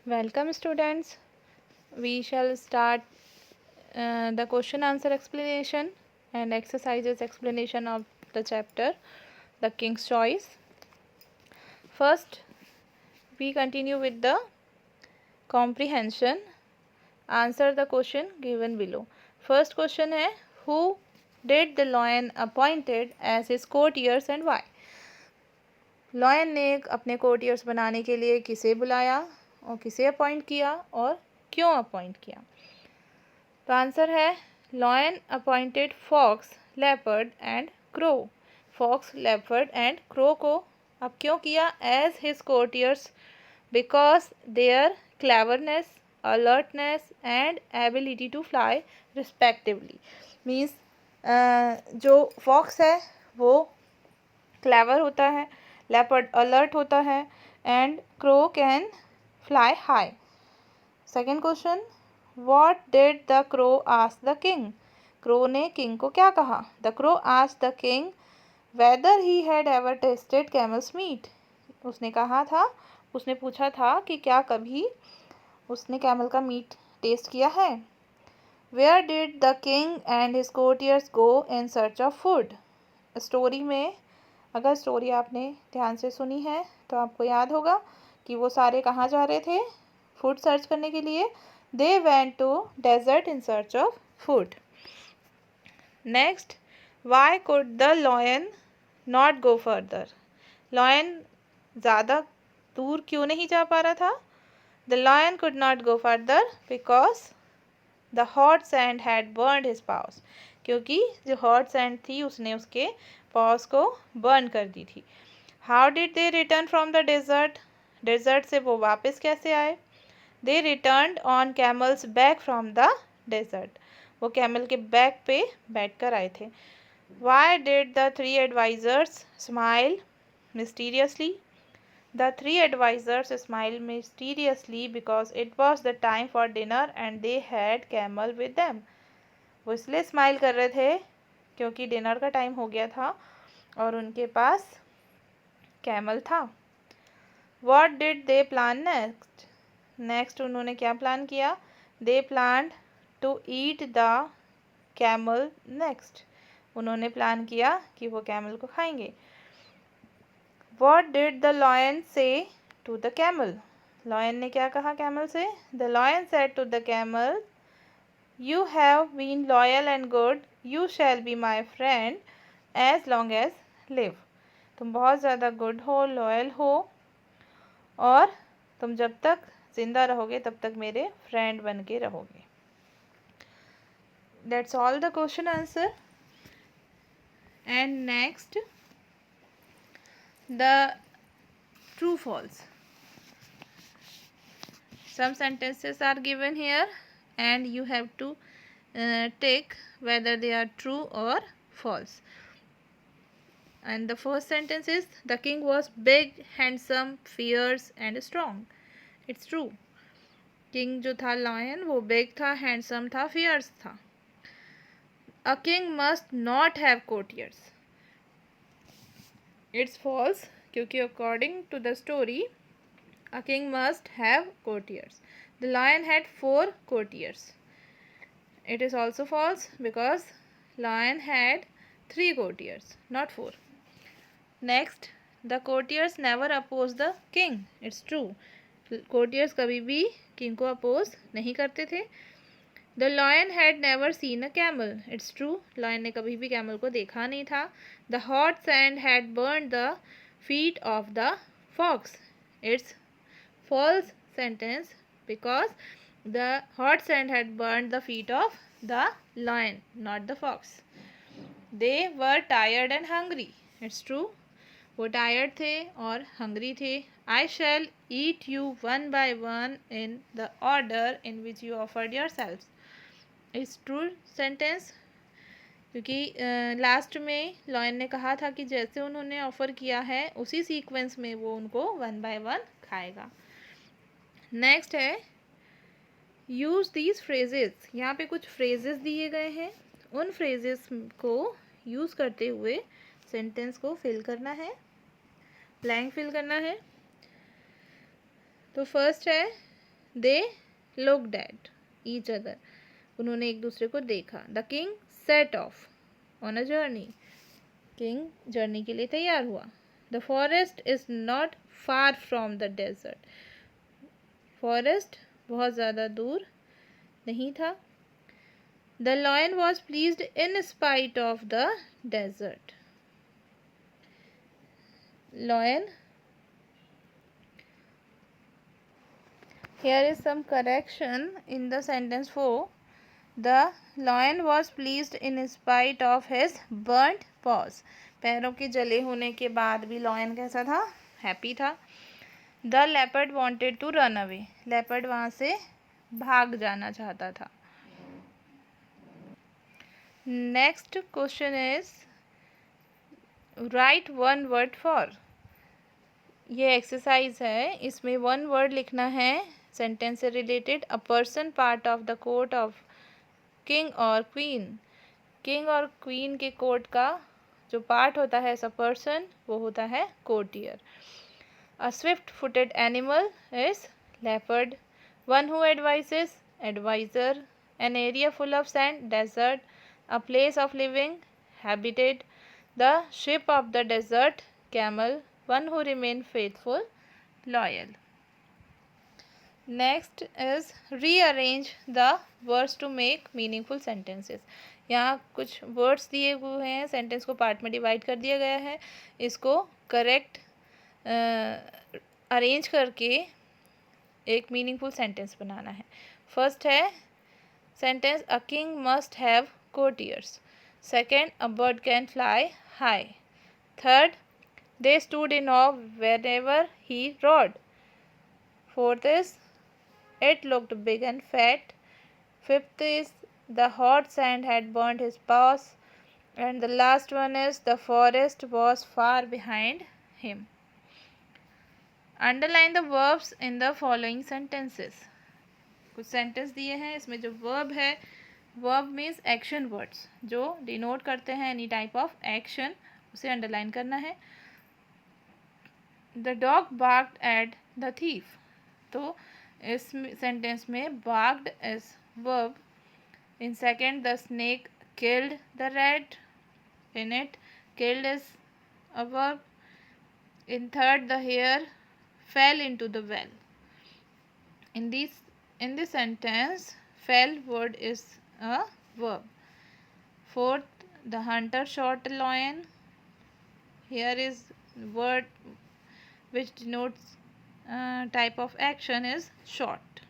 Welcome students. We shall start the question answer explanation and exercises explanation of the chapter The King's Choice. First, we continue with the comprehension. Answer the question given below. First question है, who did the lion appointed as his courtiers and why? Lion ने अपने courtiers बनाने के लिए किसे बुलाया और किसे अपॉइंट किया और क्यों अपॉइंट किया? तो आंसर है lion appointed fox, leopard and crow. Fox, leopard and crow को अब क्यों किया? As his courtiers because their cleverness, alertness and ability to fly respectively. Means जो फॉक्स है वो क्लेवर होता है, लेपर्ड अलर्ट होता है and crow can fly high. Second question, what did the crow ask the king? Crow ने king को क्या कहा? The crow asked the king whether he had ever tasted camels meat. उसने पूछा था कि क्या कभी उसने कैमल का मीट टेस्ट किया है. Where did the king and his courtiers go in search of food. Story में, अगर स्टोरी आपने ध्यान से सुनी है तो आपको याद होगा कि वो सारे कहाँ जा रहे थे फूड सर्च करने के लिए. They went to desert in search of food. Next, why could the lion not go further. Lion ज़्यादा दूर क्यों नहीं जा पा रहा था? The lion could not go further because the hot sand had burned his paws. क्योंकि जो हॉट सैंड थी उसने उसके पॉज को बर्न कर दी थी. How did they return from the desert. Desert से वो वापस कैसे आए? They return on camels back from the desert. वो कैमल के बैक पे बैठ कर आए थे. Why did the three advisors smile mysteriously. The three advisors smiled mysteriously because it was the time for dinner and they had camel with them. वो इसलिए smile कर रहे थे क्योंकि डिनर का टाइम हो गया था और उनके पास कैमल था. What did they plan next? Next उन्होंने क्या प्लान किया? They planned to eat the camel next. उन्होंने प्लान किया कि वो कैमल को खाएंगे. What did the lion say to the camel? Lion ने क्या कहा कैमल से? The lion said to the camel, You have been loyal and good. You shall be my friend as long as live. तुम बहुत ज़्यादा good हो, loyal हो और तुम जब तक जिंदा रहोगे तब तक मेरे फ्रेंड बन के रहोगे. That's all the question answer. And next, the true false. Some sentences are given here and you have to take whether they are true or false. And the first sentence is, the king was big, handsome, fierce and strong. It's true. King जो था lion वो big था, handsome था, fierce था. A king must not have courtiers. It's false क्योंकि according to the story a king must have courtiers. The lion had 4 courtiers. It is also false because lion had 3 courtiers, not 4. Next, the courtiers never oppose the king. It's true. Courtiers कभी भी king को oppose नहीं करते थे. The lion had never seen a camel. It's true. Lion ने कभी भी camel को देखा नहीं था. The hot sand had burned the feet of the fox. It's false sentence because the hot sand had burned the feet of the lion, not the fox. They were tired and hungry. It's true. वो tired थे और hungry थे. I shall eat you one by one in the order in which you offered yourselves. It's true sentence क्योंकि last में lion ने कहा था कि जैसे उन्होंने ऑफ़र किया है उसी सीक्वेंस में वो उनको 1 by 1 खाएगा. नेक्स्ट है, यूज़ दीज फ्रेजेस. यहाँ पे कुछ फ्रेजेस दिए गए हैं, उन फ्रेजेस को यूज़ करते हुए सेंटेंस को फिल करना है, ब्लैंक फिल करना है. तो फर्स्ट है, they looked at each other, उन्होंने एक दूसरे को देखा। The king set off on a journey, king journey के लिए तैयार हुआ। The forest is not far from the desert, forest बहुत ज़्यादा दूर नहीं था। The lion was pleased in spite of the desert, lion, here is some correction in the sentence 4. The lion was pleased in spite of his burnt paws, पैरों के जले होने के बाद भी लॉयन कैसा था? हैप्पी था। The leopard wanted to run away, leopard वहाँ से भाग जाना चाहता था। Next question is write one word for, ये एक्सरसाइज है, इसमें वन वर्ड लिखना है सेंटेंस से related. A person part of the court of king और क्वीन, किंग और क्वीन के कोर्ट का जो पार्ट होता है एज अ पर्सन वो होता है courtier. A swift footed animal is leopard, one who advises adviser, an area full of sand desert, a place of living habitat, the ship of the desert camel, one who remain faithful, loyal. Next is rearrange the words to make meaningful sentences. यहाँ कुछ words दिए हुए हैं, sentence को part में divide कर दिया गया है, इसको करेक्ट अरेंज करके एक मीनिंगफुल सेंटेंस बनाना है। फर्स्ट है sentence a king must have courtiers. Second a bird can fly high. Third they stood in awe wherever he rode. Fourth is it looked big and fat. Fifth is the hot sand had burnt his paws. And the last one is the forest was far behind him. Underline the verbs in the following sentences. कुछ sentence दिए हैं, इसमें जो verb है, verb means action words जो denote करते हैं any type of action, उसे अंडरलाइन करना है। The dog barked at the thief, तो इस सेंटेंस में barked is verb. In second the snake killed the rat, in it killed is a verb. In third the hare fell into the well, in this sentence fell word is a verb. Fourth the hunter shot a lion, here is word which denotes type of action is shot.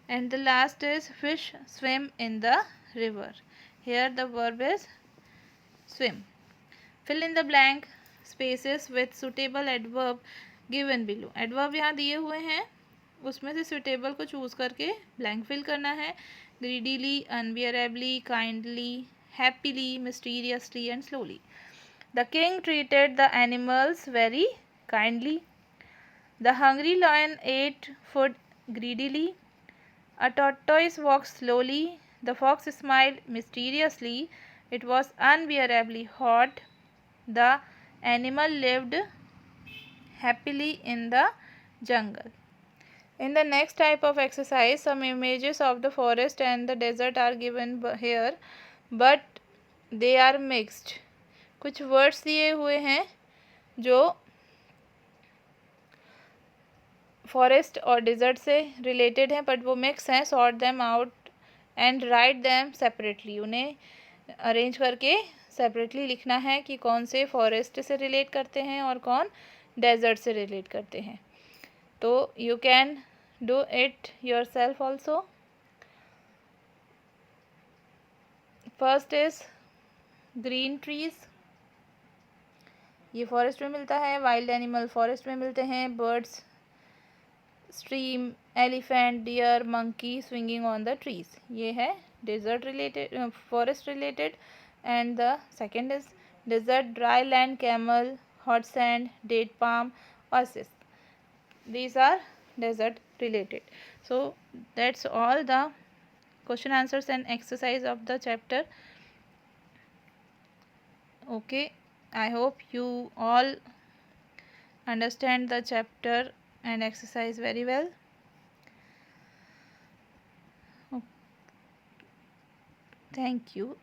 And the last is fish swim in the river, here the verb is swim. Fill in the blank spaces with suitable adverb given below. adverb यहाँ दिए हुए हैं, उसमें से suitable को choose करके blank fill करना है। greedily, unbearably, kindly, happily, mysteriously and slowly. The king treated the animals very kindly. The hungry lion ate food greedily. A tortoise walked slowly. The fox smiled mysteriously. It was unbearably hot. The animal lived happily in the jungle. In the next type of exercise, some images of the forest and the desert are given here, but they are mixed. कुछ words दिए हुए हैं जो forest और dessert से related हैं, but वो mix हैं। Sort them out and write them separately, उन्हें अरेंज करके सेपरेटली लिखना है कि कौन से फॉरेस्ट से रिलेट करते हैं और कौन डेजर्ट से रिलेट करते हैं। तो you can do it yourself also. First is green trees, ये फॉरेस्ट में मिलता है। वाइल्ड एनिमल फॉरेस्ट में मिलते हैं। Birds, stream, elephant, deer, monkey swinging on the trees, ये है desert related, forest related. And the second is desert, dry land, camel, hot sand, date palm, oasis. These are desert related. So that's all the question answers and exercise of the chapter. Okay, I hope you all understand the chapter and exercise very well. Thank you.